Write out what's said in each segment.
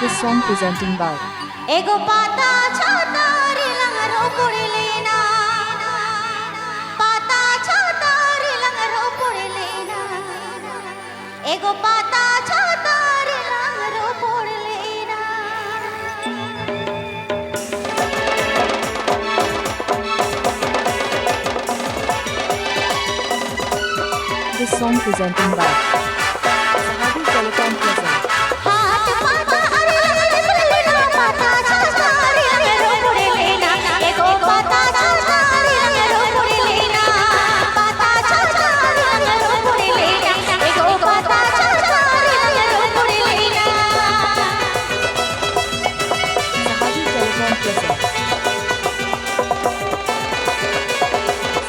This song presenting by एगो पाता छाता रे लंगरो पुड़े लेना पाता छाता रे लंगरो पुड़े लेना एगो पाता छाता रे लंगरो पुड़े लेना This song presenting by Sahabi Telecom Present. हाथ पाता अरे लेना पाता छाता रे लंगरो पुड़े लेना एगो पाता छाता रे लंगरो पुड़े लेना पाता छाता रे लंगरो पुड़े लेना एगो पाता छाता रे लंगरो पुड़े लेना Sahabi Telecom Present.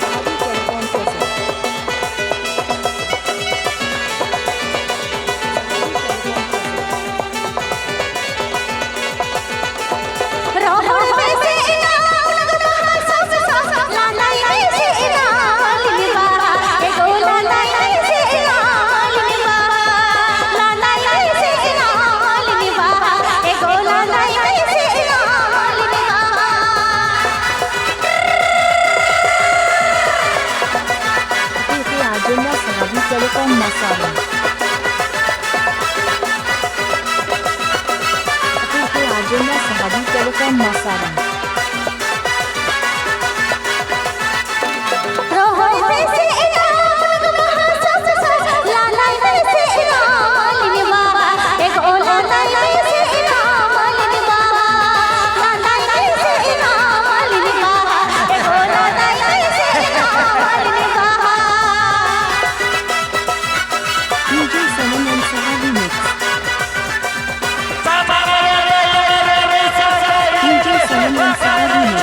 Sahabi Telecom Present. रोहड़ में से लाला से निभा एगो लाला से निभा लाला से निभा एगो लाला से निभा Iti agenda Sahabi Telecom Masaran. Iti agenda Sahabi Telecom Masaran. रोहड़ में से लाला से निभा एगो लाला से निभा लाला से निभा एगो लाला से निभा DJ Sanam and Sahabi Mix. DJ Sanam and Sahabi Mix.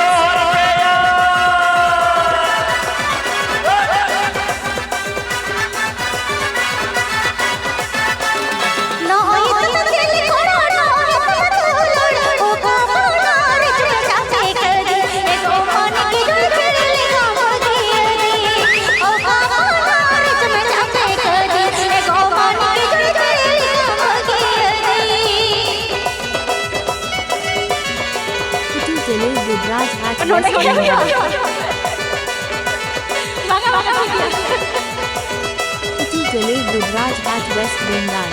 Iti Jale Gudraj Hat West Bengal. Iti Jale Gudraj Hat West Bengal.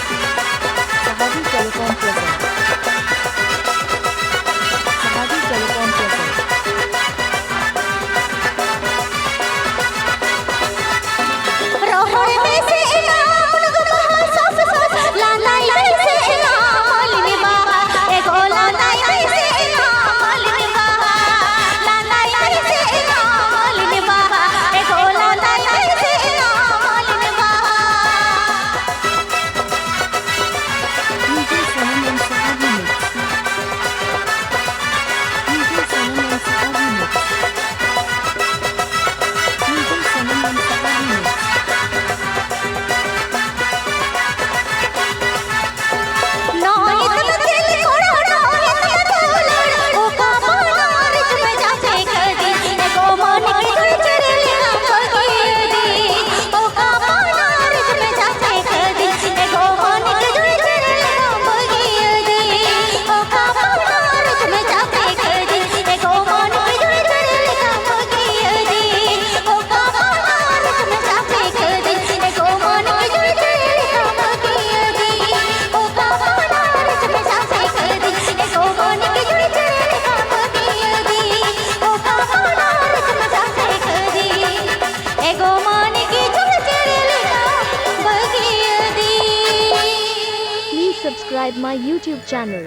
Sahabi Telecom Present. Sahabi Telecom Present. रोहड़ में से लाला से निभा एगो लाला से निभा लाला से निभा एगो लाला से निभा DJ Sanam and Sahabi Mix. DJ Sanam and Sahabi Mix. DJ Sanam and Sahabi Mix. Please subscribe my YouTube channel.